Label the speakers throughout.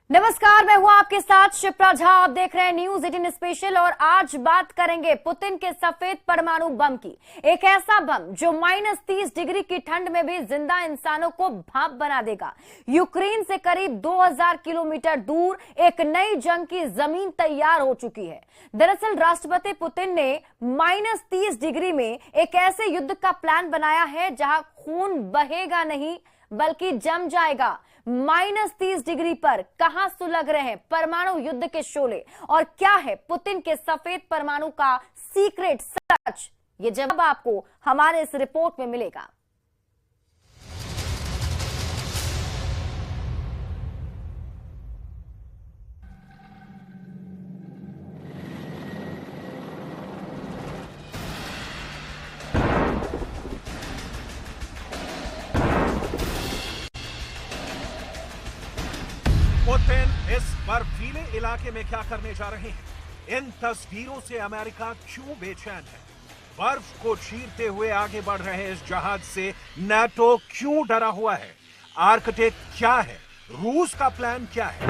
Speaker 1: नमस्कार, मैं हूं आपके साथ शिप्रा झा। आप देख रहे हैं न्यूज 18 स्पेशल और आज बात करेंगे पुतिन के सफेद परमाणु बम की। एक ऐसा बम जो -30 डिग्री की ठंड में भी जिंदा इंसानों को भाप बना देगा। यूक्रेन से करीब 2000 किलोमीटर दूर एक नई जंग की जमीन तैयार हो चुकी है। दरअसल राष्ट्रपति पुतिन ने -30 डिग्री में एक ऐसे युद्ध का प्लान बनाया है जहां खून बहेगा नहीं बल्कि जम जाएगा। -30 डिग्री पर कहां सुलग रहे हैं परमाणु युद्ध के शोले और क्या है पुतिन के सफेद परमाणु का सीक्रेट सच, ये जवाब आपको हमारे इस रिपोर्ट में मिलेगा।
Speaker 2: पुतिन इस बर्फीले इलाके में क्या करने जा रहे हैं? इन तस्वीरों से अमेरिका क्यों बेचैन है? बर्फ को चीरते हुए आगे बढ़ रहे इस जहाज से नाटो क्यों डरा हुआ है? आर्कटिक क्या है? रूस का प्लान क्या है?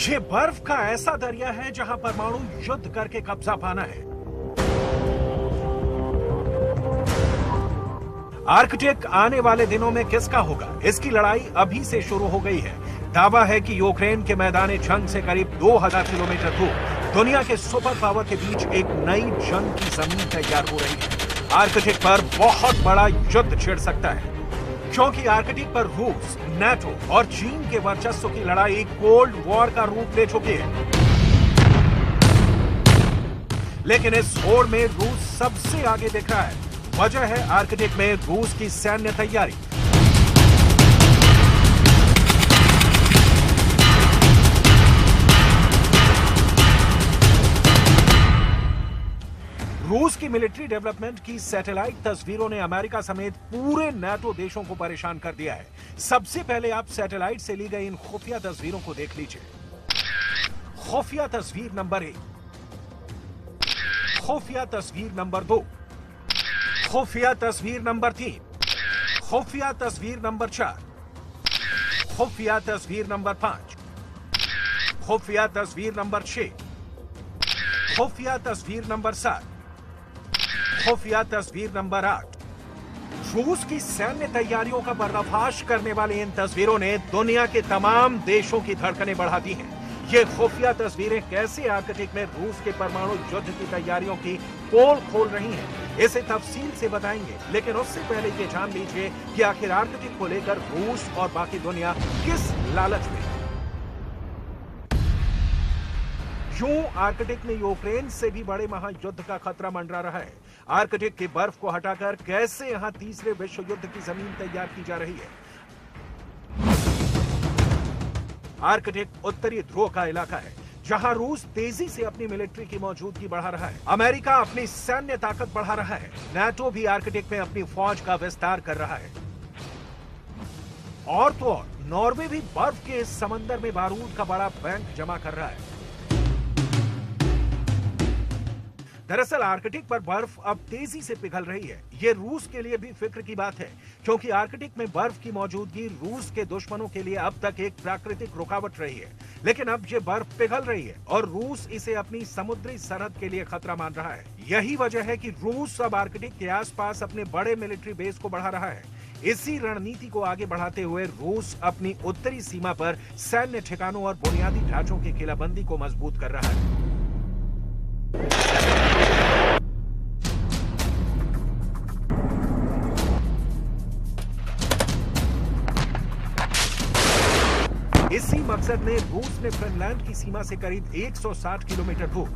Speaker 2: ये बर्फ का ऐसा दरिया है जहां परमाणु युद्ध करके कब्जा पाना है। आर्कटिक आने वाले दिनों में किसका होगा? इसकी लड़ाई अभी से शुरू हो गई है। दावा है कि यूक्रेन के मैदान जंग से करीब 2000 किलोमीटर दूर दुनिया के सुपर पावर के बीच एक नई जंग की जमीन तैयार हो रही है। आर्कटिक पर बहुत बड़ा युद्ध छिड़ सकता है क्योंकि आर्कटिक पर रूस, नाटो और चीन के वर्चस्व की लड़ाई कोल्ड वॉर का रूप ले चुकी है। लेकिन इस होड़ में रूस सबसे आगे दिख रहा है। वजह है आर्कटिक में रूस की सैन्य तैयारी। रूस की मिलिट्री डेवलपमेंट की सैटेलाइट तस्वीरों ने अमेरिका समेत पूरे नाटो देशों को परेशान कर दिया है। सबसे पहले आप सैटेलाइट से ली गई इन खुफिया तस्वीरों को देख लीजिए। खुफिया तस्वीर नंबर 1, खुफिया तस्वीर नंबर 2, खुफिया तस्वीर नंबर 3, खुफिया तस्वीर नंबर 4, खुफिया तस्वीर नंबर 5, खुफिया तस्वीर नंबर 6, खुफिया तस्वीर नंबर 7, खुफिया तस्वीर नंबर 8। रूस की सैन्य तैयारियों का पर्दाफाश करने वाली इन तस्वीरों ने दुनिया के तमाम देशों की धड़कनें बढ़ा दी हैं। ये खुफिया तस्वीरें कैसे आर्कटिक में रूस के परमाणु युद्ध की तैयारियों की पोल खोल रही हैं, इसे तफसील से बताएंगे। लेकिन उससे पहले ये जान लीजिए कि आखिर आर्कटिक को लेकर रूस और बाकी दुनिया किस लालच में है। यूं आर्कटिक में यूक्रेन से भी बड़े महायुद्ध का खतरा मंडरा रहा है। आर्कटिक की बर्फ को हटाकर कैसे यहां तीसरे विश्व युद्ध की जमीन तैयार की जा रही है। आर्कटिक उत्तरी ध्रुव का इलाका है जहां रूस तेजी से अपनी मिलिट्री की मौजूदगी बढ़ा रहा है। अमेरिका अपनी सैन्य ताकत बढ़ा रहा है। नाटो भी आर्कटिक में अपनी फौज का विस्तार कर रहा है। और तो और नॉर्वे भी बर्फ के इस समंदर में बारूद का बड़ा बैंक जमा कर रहा है। दरअसल आर्कटिक पर बर्फ अब तेजी से पिघल रही है। ये रूस के लिए भी फिक्र की बात है क्योंकि आर्कटिक में बर्फ की मौजूदगी रूस के दुश्मनों के लिए अब तक एक प्राकृतिक रुकावट रही है। लेकिन अब ये बर्फ पिघल रही है और रूस इसे अपनी समुद्री सरहद के लिए खतरा मान रहा है। यही वजह है कि रूस अब आर्कटिक के आसपास अपने बड़े मिलिट्री बेस को बढ़ा रहा है। इसी रणनीति को आगे बढ़ाते हुए रूस अपनी उत्तरी सीमा पर सैन्य ठिकानों और बुनियादी ढांचों की किलाबंदी को मजबूत कर रहा है। इसी मकसद में रूस ने फिनलैंड की सीमा से करीब 160 किलोमीटर दूर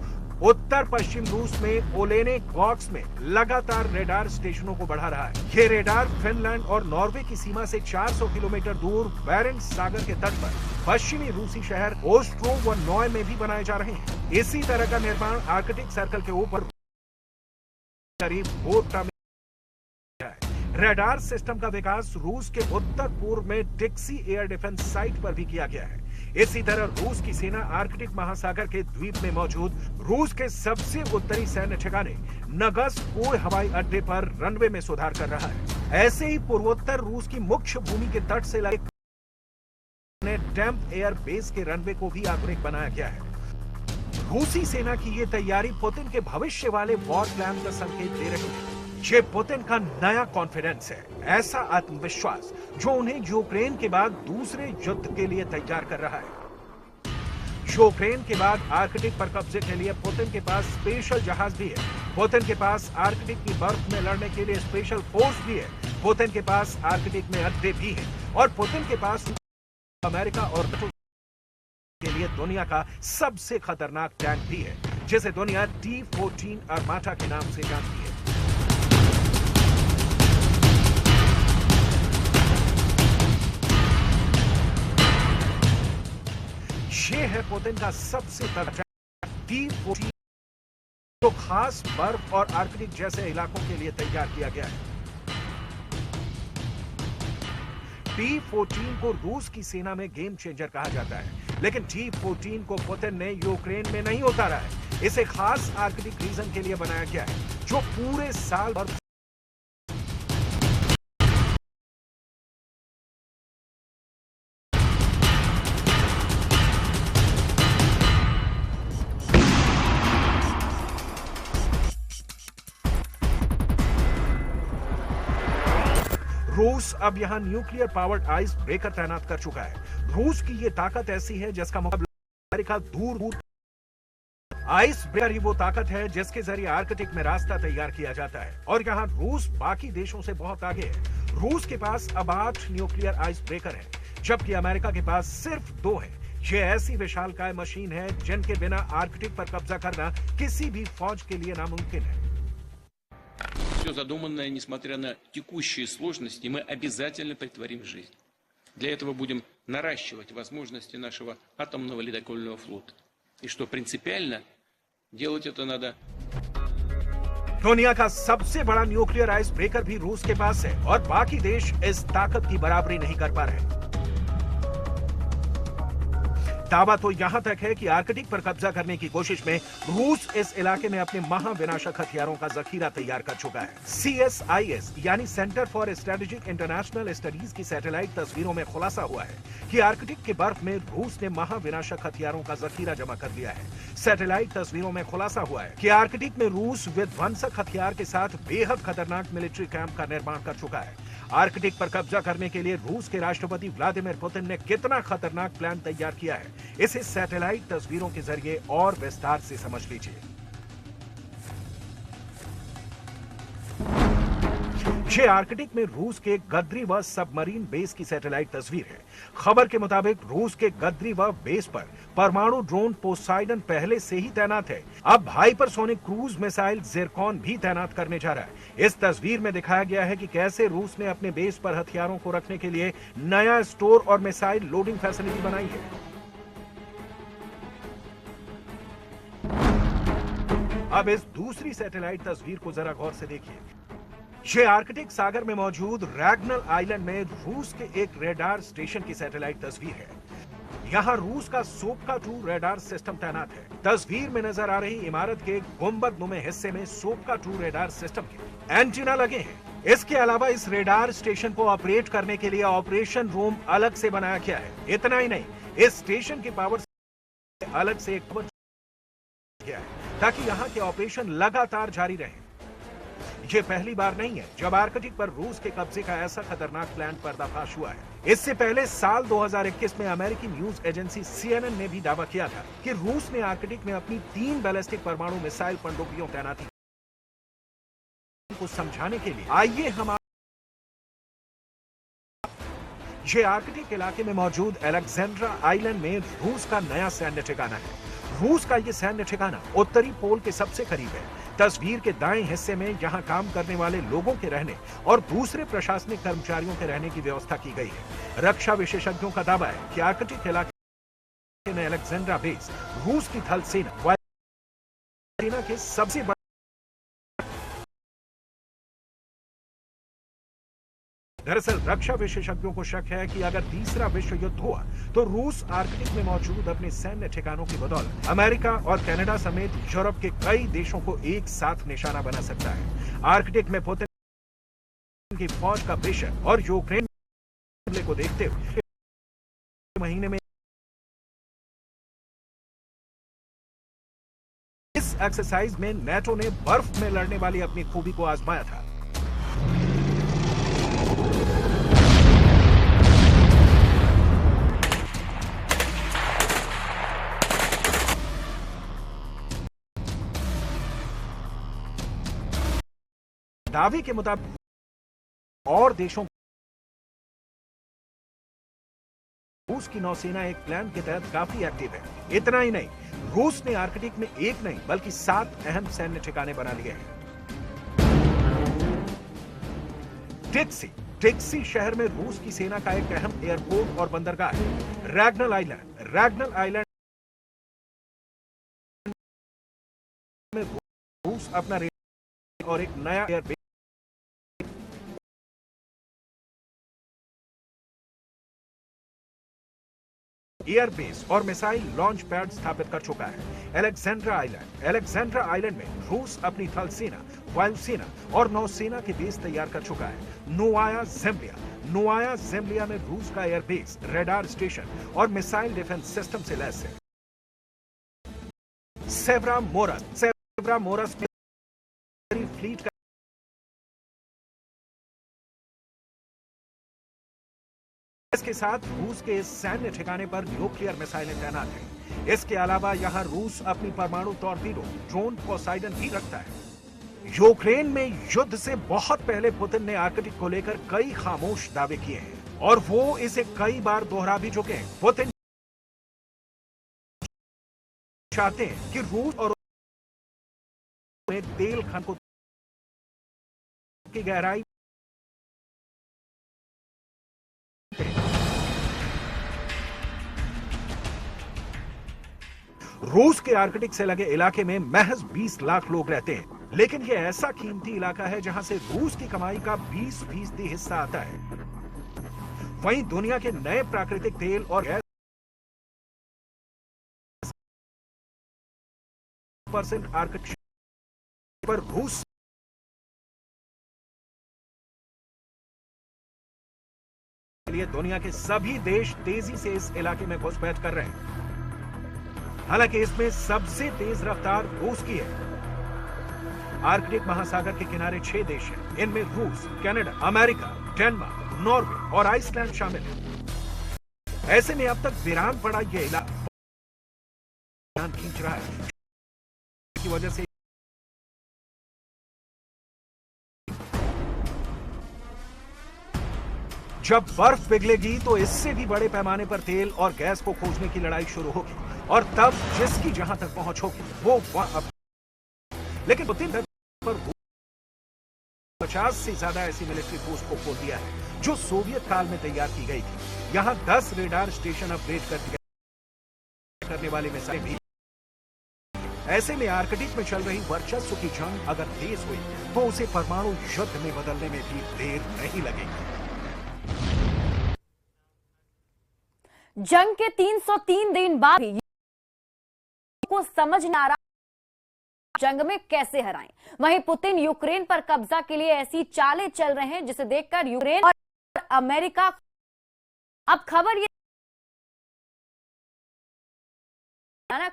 Speaker 2: उत्तर पश्चिम रूस में ओलेने गॉक्स में लगातार रेडार स्टेशनों को बढ़ा रहा है। ये रेडार फिनलैंड और नॉर्वे की सीमा से 400 किलोमीटर दूर बैरेंट्स सागर के तट पर पश्चिमी रूसी शहर ओस्ट्रो व नॉय में भी बनाए जा रहे हैं। इसी तरह का निर्माण आर्कटिक सर्कल के ऊपर करीब बोटा में है। रेडार सिस्टम का विकास रूस के उत्तर पूर्व में टिक्सी एयर डिफेंस साइट पर भी किया गया है। इसी तरह रूस की सेना आर्कटिक महासागर के द्वीप में मौजूद रूस के सबसे उत्तरी सैन्य ठिकाने नगस्क हवाई अड्डे पर रनवे में सुधार कर रहा है। ऐसे ही पूर्वोत्तर रूस की मुख्य भूमि के तट से लगे डैम्प एयर बेस के रनवे को भी आधुनिक बनाया गया है। रूसी सेना की ये तैयारी पुतिन के भविष्य वाले वॉर प्लान का संकेत दे रही है। ये पुतिन का नया कॉन्फिडेंस है, ऐसा आत्मविश्वास जो उन्हें यूक्रेन के बाद दूसरे युद्ध के लिए तैयार कर रहा है। यूक्रेन के बाद आर्कटिक पर कब्जे के लिए पुतिन के पास स्पेशल जहाज भी है। पुतिन के पास आर्कटिक की बर्फ में लड़ने के लिए स्पेशल फोर्स भी है। पुतिन के पास आर्कटिक में अड्डे भी हैं और पुतिन के पास अमेरिका और के लिए दुनिया का सबसे खतरनाक टैंक भी है, जिसे दुनिया T-14 आर्माटा के नाम से जानती है। ये है पुतिन का सबसे तगड़ा T-14, जो खास बर्फ और आर्कटिक जैसे इलाकों के लिए तैयार किया गया है। T-14 को रूस की सेना में गेम चेंजर कहा जाता है, लेकिन T-14 को पुतिन ने यूक्रेन में नहीं उतारा है। इसे खास आर्कटिक रीजन के लिए बनाया गया है, जो पूरे साल भर रूस अब यहां न्यूक्लियर पावर्ड आइस ब्रेकर तैनात कर चुका है। रूस की यह ताकत ऐसी है जिसका मुकाबला अमेरिका दूर दूर। आइस ब्रेकर ही वो ताकत है जिसके जरिए आर्कटिक में रास्ता तैयार किया जाता है और यहां रूस बाकी देशों से बहुत आगे है। रूस के पास अब 8 न्यूक्लियर आइस ब्रेकर है, जबकि अमेरिका के पास सिर्फ 2 है। ये ऐसी विशालकाय मशीन है जिनके बिना आर्कटिक पर कब्जा करना किसी भी फौज के लिए नामुमकिन है।
Speaker 3: Все задуманное, несмотря на текущие сложности, мы обязательно претворим в жизнь. Для этого будем наращивать возможности нашего атомного ледокольного флота. И что принципиально, делать это надо.
Speaker 2: दुनिया का सबसे बड़ा न्यूक्लियर आइस ब्रेकर भी रूस के पास है और बाकी देश इस ताकत की बराबरी नहीं कर पा रहे। दावा तो यहां तक है कि आर्कटिक पर कब्जा करने की कोशिश में रूस इस इलाके में अपने महाविनाशक हथियारों का जखीरा तैयार कर चुका है। CSIS यानी centre for strategic international studies की सैटेलाइट तस्वीरों में खुलासा हुआ है कि आर्कटिक के बर्फ में रूस ने महाविनाशक हथियारों का जखीरा जमा कर लिया है। सैटेलाइट तस्वीरों में खुलासा हुआ है कि आर्कटिक में रूस विध्वंसक हथियार के साथ बेहद खतरनाक मिलिट्री कैंप का निर्माण कर चुका है। आर्कटिक पर कब्जा करने के लिए रूस के राष्ट्रपति व्लादिमीर पुतिन ने कितना खतरनाक प्लान तैयार किया है, इसे सैटेलाइट तस्वीरों के जरिए और विस्तार से समझ लीजिए। ये आर्कटिक में रूस के गद्रीव सबमरीन बेस की सैटेलाइट तस्वीर है। खबर के मुताबिक रूस के गद्रीव बेस पर परमाणु ड्रोन पोसाइडन पहले से ही तैनात है। अब हाइपरसोनिक क्रूज मिसाइल जिरकॉन भी तैनात करने जा रहा है। इस तस्वीर में दिखाया गया है कि कैसे रूस ने अपने बेस पर हथियारों को रखने के लिए नया स्टोर और मिसाइल लोडिंग फैसिलिटी बनाई है। अब इस दूसरी सैटेलाइट तस्वीर को जरा गौर से देखिए। ये आर्कटिक सागर में मौजूद रैग्नल आइलैंड में रूस के एक रेडार स्टेशन की सैटेलाइट तस्वीर है। यहाँ रूस का सोपका 2 रेडार सिस्टम तैनात है। तस्वीर में नजर आ रही इमारत के गुंबद नुमे हिस्से में सोपका 2 रेडार सिस्टम के एंटीना लगे हैं। इसके अलावा इस रेडार स्टेशन को ऑपरेट करने के लिए ऑपरेशन रूम अलग से बनाया गया है। इतना ही नहीं, इस स्टेशन की पावर अलग से एक किया है ताकि यहाँ के ऑपरेशन लगातार जारी रहे। ये पहली बार नहीं है जब आर्कटिक पर रूस के कब्जे का ऐसा खतरनाक प्लान पर्दाफाश हुआ है। इससे पहले साल 2021 में अमेरिकी न्यूज एजेंसी CNN ने भी दावा किया था कि रूस ने आर्कटिक में अपनी 3 बैलिस्टिक परमाणु मिसाइल पनडुब्बियों तैनाती को समझाने के लिए। आइए हम ये आर्कटिक इलाके में मौजूद अलेक्जेंड्रा आइलैंड में रूस का नया सैन्य ठिकाना है। रूस का ये सैन्य ठिकाना उत्तरी पोल के सबसे करीब है। तस्वीर के दाएं हिस्से में यहां काम करने वाले लोगों के रहने और दूसरे प्रशासनिक कर्मचारियों के रहने की व्यवस्था की गई है। रक्षा विशेषज्ञों का दावा है कि आर्कटिक इलाके में अलेक्जेंड्रा बेस रूस की थल सेना के सबसे बड़े। दरअसल रक्षा विशेषज्ञों को शक है कि अगर तीसरा विश्व युद्ध हुआ तो रूस आर्कटिक में मौजूद अपने सैन्य ठिकानों की बदौलत अमेरिका और कनाडा समेत यूरोप के कई देशों को एक साथ निशाना बना सकता है। आर्कटिक में पुतिन की फौज का प्रेशर और यूक्रेन हमले को देखते हुए महीने में इस एक्सरसाइज में नाटो ने बर्फ में लड़ने वाली अपनी खूबी को आजमाया था। दावे के मुताबिक और देशों रूस की नौसेना एक प्लान के तहत काफी एक्टिव है। इतना ही नहीं, रूस ने आर्कटिक में एक नहीं बल्कि 7 अहम सैन्य ठिकाने बना लिए हैं। टिक्सी शहर में रूस की सेना का एक अहम एयरपोर्ट और बंदरगाह है। रैग्नल आइलैंड में रूस अपना रेडियो और एक नया एयरबेस और मिसाइल लॉन्च पैड स्थापित कर चुका है। अलेक्जेंड्रा आइलैंड में रूस अपनी थल सेना, वायुसेना और नौसेना के बेस तैयार कर चुका है। नोवाया जेम्लिया में रूस का एयरबेस, रडार स्टेशन और मिसाइल डिफेंस सिस्टम से लैस है। सेव्रामोरस में फ्लीट का इसके साथ रूस के इस सैन्य ठिकाने पर न्यूक्लियर मिसाइलें तैनात हैं। इसके अलावा यहां रूस अपनी परमाणु टॉर्पीडो ड्रोन पोसाइडन भी रखता है। यूक्रेन में युद्ध से बहुत पहले पुतिन ने आर्कटिक को लेकर कई खामोश दावे किए हैं और वो इसे कई बार दोहरा भी चुके हैं। पुतिन चाहते हैं कि रूस और तेल खन को की गहराई रूस के आर्कटिक से लगे इलाके में महज 20 लाख लोग रहते हैं, लेकिन यह ऐसा कीमती इलाका है जहां से रूस की कमाई का 20% हिस्सा आता है। वहीं दुनिया के नए प्राकृतिक तेल और गैस % आर्कटिक पर रूस के लिए दुनिया के सभी देश तेजी से इस इलाके में घुसपैठ कर रहे हैं। हालांकि इसमें सबसे तेज रफ्तार रूस की है। आर्कटिक महासागर के किनारे 6 देश हैं। इनमें रूस, कनाडा, अमेरिका, डेनमार्क, नॉर्वे और आइसलैंड शामिल है। ऐसे में अब तक वीरान पड़ा यह इलाका ध्यान खींच रहा है की वजह से जब बर्फ पिघलेगी तो इससे भी बड़े पैमाने पर तेल और गैस को खोजने की लड़ाई शुरू होगी और तब जिसकी जहां तक पहुंच होगी वो वहां। लेकिन पुतिन पर 50 से ज्यादा ऐसी मिलिट्री फोर्स को खोल दिया है जो सोवियत काल में तैयार की गई थी। यहां 10 रेडार स्टेशन अपग्रेड करने वाले मिसाइलें भी। ऐसे में आर्कटिक में चल रही वर्चस्व की जंग अगर तेज हुई तो उसे परमाणु युद्ध में बदलने में भी देर नहीं लगेगी।
Speaker 1: जंग के 303 दिन बाद भी को समझ ना रहा जंग में कैसे हराएं। वहीं पुतिन यूक्रेन पर कब्जा के लिए ऐसी चालें चल रहे हैं जिसे देखकर यूक्रेन और अमेरिका अब खबर ये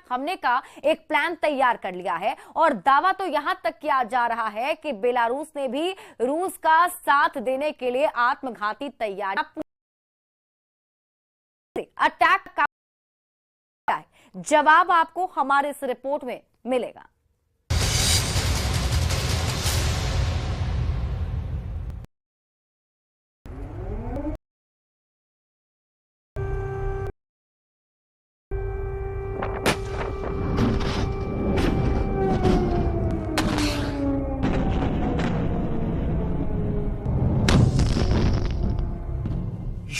Speaker 1: हमने का एक प्लान तैयार कर लिया है और दावा तो यहां तक किया जा रहा है कि बेलारूस ने भी रूस का साथ देने के लिए आत्मघाती तैयारी अटैक का जवाब आपको हमारे इस रिपोर्ट में मिलेगा।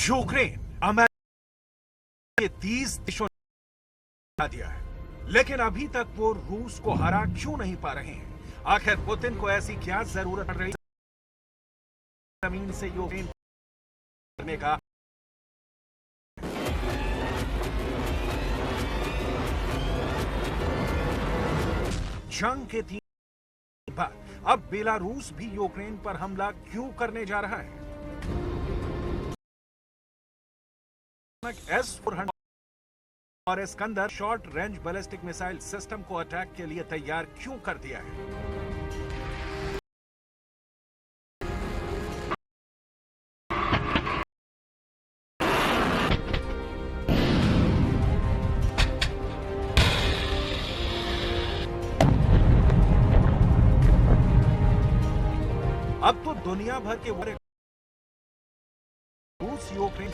Speaker 2: यूक्रेन अमेरिका के 30 देशों ने दिया है, लेकिन अभी तक वो रूस को हरा क्यों नहीं पा रहे हैं? आखिर पुतिन को ऐसी क्या जरूरत पड़ रही जमीन से यूक्रेन करने का? जंग के 3 बाद अब बेलारूस भी यूक्रेन पर हमला क्यों करने जा रहा है? S-400 और Iskander short range ballistic missile system को अटैक के लिए तैयार क्यों कर दिया है? अब तो दुनिया भर के रूस यूक्रेन,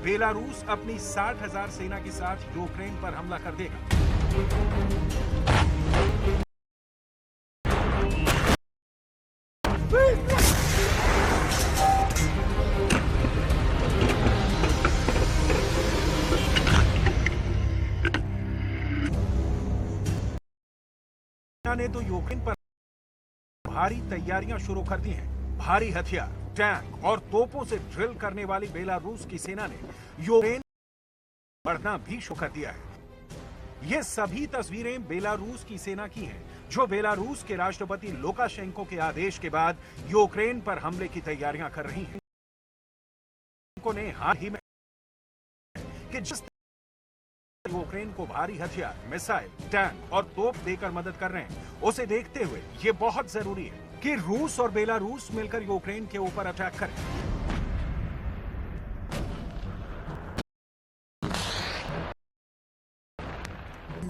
Speaker 2: बेलारूस अपनी 60,000 सेना के साथ यूक्रेन पर हमला कर देगा। ने तो यूक्रेन पर भारी तैयारियां शुरू कर दी हैं। भारी हथियार, टैंक और तोपों से ड्रिल करने वाली बेलारूस की सेना ने यूक्रेन बढ़ना भी शुरू कर दिया है। ये सभी तस्वीरें बेलारूस की सेना की हैं, जो बेलारूस के राष्ट्रपति लुकाशेंको के आदेश के बाद यूक्रेन पर हमले की तैयारियां कर रही हैं। ने हाल ही में कि जिस यूक्रेन को भारी हथियार, मिसाइल, टैंक और तोप देकर मदद कर रहे हैं, उसे देखते हुए यह बहुत जरूरी है कि रूस और बेलारूस मिलकर यूक्रेन के ऊपर अटैक करें।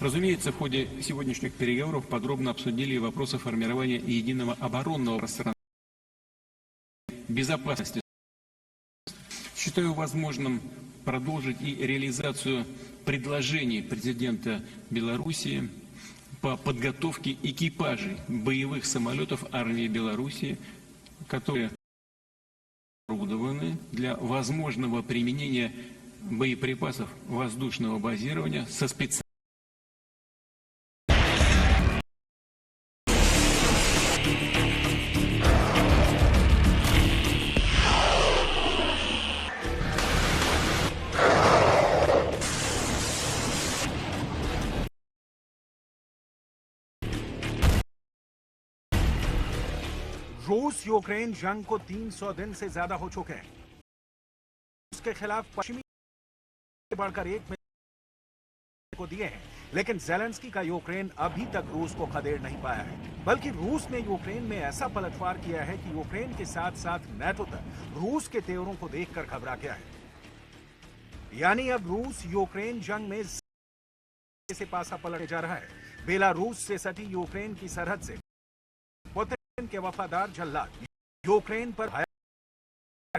Speaker 3: Разумеется, в ходе сегодняшних переговоров подробно обсудили вопросы формирования единого оборонного пространства безопасности. Считаю возможным продолжить и реализацию предложений президента Белоруссии по подготовке экипажей боевых самолетов армии Белоруссии, которые оборудованы для возможного применения боеприпасов воздушного базирования со специальными
Speaker 2: रूस यूक्रेन जंग को 300 दिन से ज्यादा हो चुके हैं। उसके खिलाफ पश्चिमी बढ़कर 1 मिलियन को दिए हैं, लेकिन ज़ेलेंस्की का यूक्रेन अभी तक रूस को खदेड़ नहीं पाया है। बल्कि रूस ने यूक्रेन में ऐसा पलटवार किया है कि यूक्रेन के साथ साथ नाटो तक रूस के तेवरों को देखकर घबरा गया है। यानी अब रूस यूक्रेन जंग में से पासा पलटने जा रहा है। बेलारूस से सटी यूक्रेन की सरहद से पुतिन के वफादार जल्लाद यूक्रेन पर रहे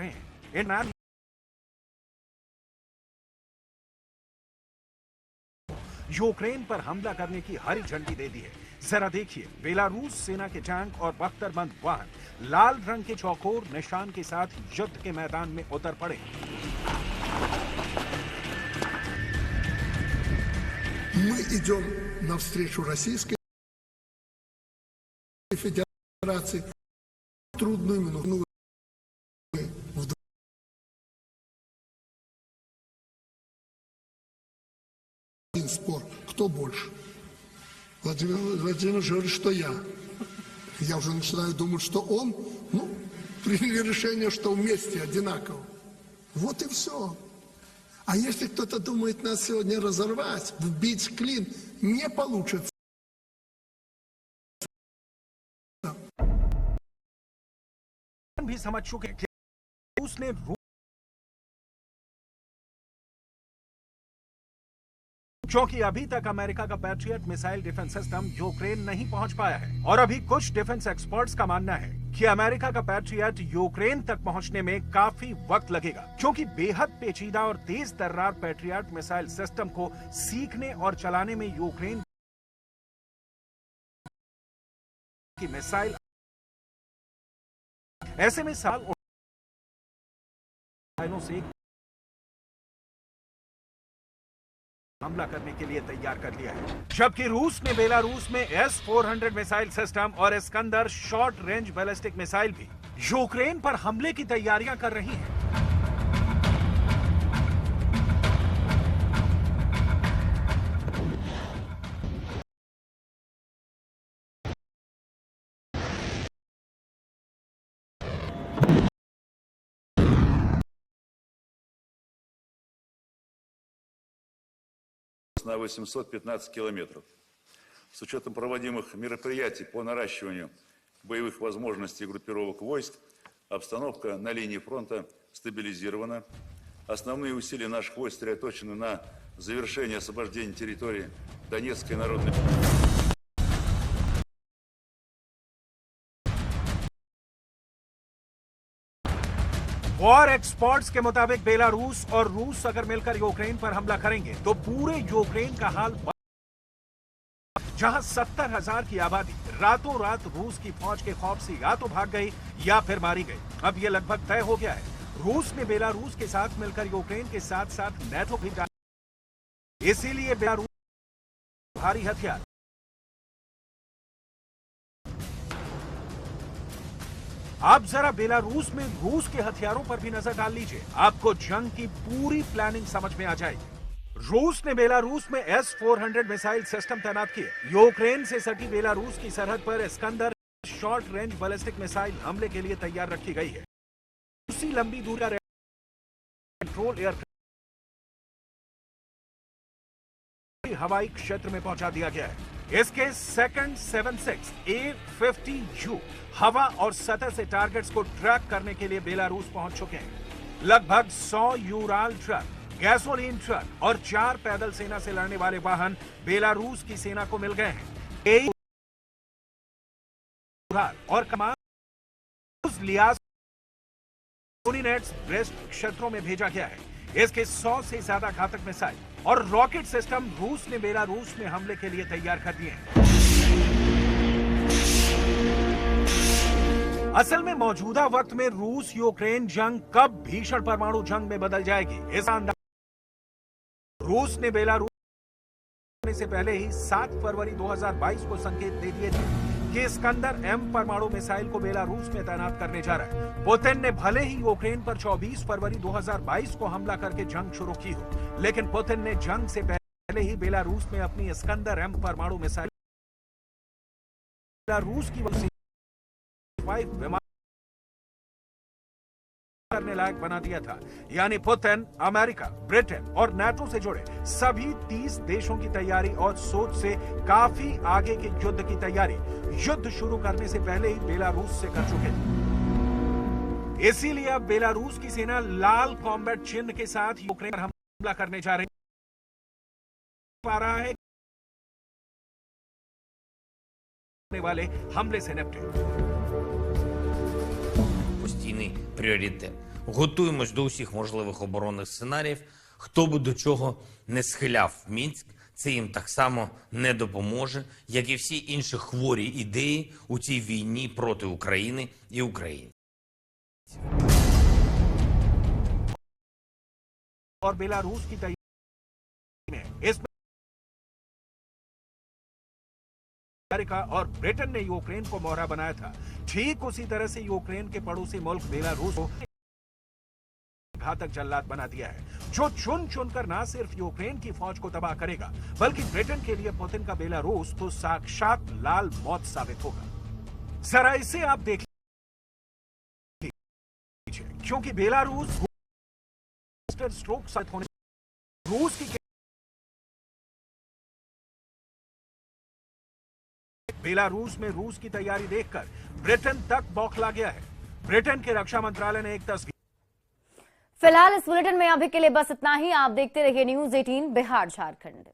Speaker 2: हैं। यूक्रेन पर हमला करने की हरी झंडी दे दी है। जरा देखिए, बेलारूस सेना के टैंक और बख्तरबंद वाहन लाल रंग के चौकोर निशान के साथ युद्ध के मैदान में उतर पड़े।
Speaker 4: Мы идем навстречу Российской Федерации в трудную минуту. Один спор, кто больше? Владимир Владимирович говорит, что я. Я уже начинаю думать, что он, приняли решение, что вместе одинаково. Вот и все. А если кто-то думает нас сегодня разорвать, вбить в клин, не получится.
Speaker 2: भी समझ चुके कि उसने क्योंकि अभी तक अमेरिका का patriot missile defence system Ukraine नहीं पहुंच पाया है। और अभी कुछ डिफेंस एक्सपर्ट्स का मानना है कि अमेरिका का पैट्रियट यूक्रेन तक पहुंचने में काफी वक्त लगेगा, क्योंकि बेहद पेचीदा और तेज तर्रार पैट्रियट मिसाइल सिस्टम को सीखने और चलाने में यूक्रेन की मिसाइल ऐसे में साल से हमला करने के लिए तैयार कर लिया है। जबकि रूस ने बेलारूस में S-400 मिसाइल सिस्टम और Iskander short range ballistic missile भी यूक्रेन पर हमले की तैयारियां कर रही हैं।
Speaker 5: на 815 километров. С учетом проводимых мероприятий по наращиванию боевых возможностей группировок войск, обстановка на линии фронта стабилизирована. Основные усилия наших войск сосредоточены на завершении освобождения территории Донецкой Народной
Speaker 2: वॉर एक्सपर्ट्स के मुताबिक बेलारूस और रूस अगर मिलकर यूक्रेन पर हमला करेंगे तो पूरे यूक्रेन का हाल जहां 70,000 की आबादी रातों रात रूस की फौज के खौफ से या तो भाग गई या फिर मारी गई। अब यह लगभग तय हो गया है। रूस ने बेलारूस के साथ मिलकर यूक्रेन के साथ साथ नेटो भी डाला, इसीलिए बेलारूस भारी हथियार आप जरा बेलारूस में रूस के हथियारों पर भी नजर डाल लीजिए, आपको जंग की पूरी प्लानिंग समझ में आ जाएगी। रूस ने बेलारूस में S-400 मिसाइल सिस्टम तैनात किए। यूक्रेन से सटी बेलारूस की सरहद पर Iskander short range ballistic missile हमले के लिए तैयार रखी गई है। रूसी लंबी दूरी कंट्रोल एयर हवाई क्षेत्र में पहुंचा दिया गया है। इसके सेकंड 76 A-50U हवा और सतह से टारगेट्स को ट्रैक करने के लिए बेलारूस पहुंच चुके हैं। लगभग 100 यूराल ट्रक, गैसोलीन ट्रक और 4 पैदल सेना से लड़ने वाले वाहन बेलारूस की सेना को मिल गए हैं। और कमांड लियाज ब्रेस्ट क्षेत्रों में भेजा गया है। इसके 100 से ज्यादा घातक मिसाइल और रॉकेट सिस्टम रूस ने बेलारूस में हमले के लिए तैयार कर दिए हैं। असल में मौजूदा वक्त में रूस यूक्रेन जंग कब भीषण परमाणु जंग में बदल जाएगी, इसका अंदाजा रूस ने बेलारूस से पहले ही 7 फरवरी 2022 को संकेत दे दिए थे कि इस्कंदर M परमाणु मिसाइल को बेलारूस में तैनात करने जा रहा है। पुतिन ने भले ही यूक्रेन पर 24 फरवरी 2022 को हमला करके जंग शुरू की हो, लेकिन पुतिन ने जंग से पहले ही बेलारूस में अपनी इस्कंदर M परमाणु मिसाइल बेलारूस की विमान करने लायक बना दिया था। यानी पुतिन अमेरिका, ब्रिटेन और नाटो से जुड़े सभी 30 देशों की तैयारी और सोच से काफी आगे के युद्ध की तैयारी युद्ध शुरू करने से पहले ही बेलारूस से कर चुके थे। इसीलिए अब बेलारूस की सेना लाल कॉम्बैट चिन्ह के साथ यूक्रेन पर हमला करने जा रही पा रहा है वाले हमले से निपटे।
Speaker 6: Постійний пріоритет. Готуємось до усіх можливих оборонних сценаріїв. Хто би до чого не схиляв Мінськ, це їм так само не допоможе, як і всі інші хворі ідеї у цій війні проти України і українців.
Speaker 2: और बेलारूस की तैयारी में इसमें अमेरिका और ब्रिटेन ने यूक्रेन को मोहरा बनाया था। ठीक उसी तरह से यूक्रेन के पड़ोसी मुल्क बेलारूस को घातक जल्लाद बना दिया है, जो चुन चुनकर न सिर्फ यूक्रेन की फौज को तबाह करेगा, बल्कि ब्रिटेन के लिए पुतिन का बेलारूस तो साक्षात लाल मौत साबित होगा। जरा इसे आप देख लीजिए, क्योंकि बेलारूस स्ट्रोक साबित होने रूस की बेलारूस में रूस की तैयारी देखकर ब्रिटेन तक बौखला गया है। ब्रिटेन के रक्षा मंत्रालय ने एक तस्वीर।
Speaker 1: फिलहाल इस बुलेटिन में अभी के लिए बस इतना ही। आप देखते रहिए न्यूज़ 18 बिहार झारखंड।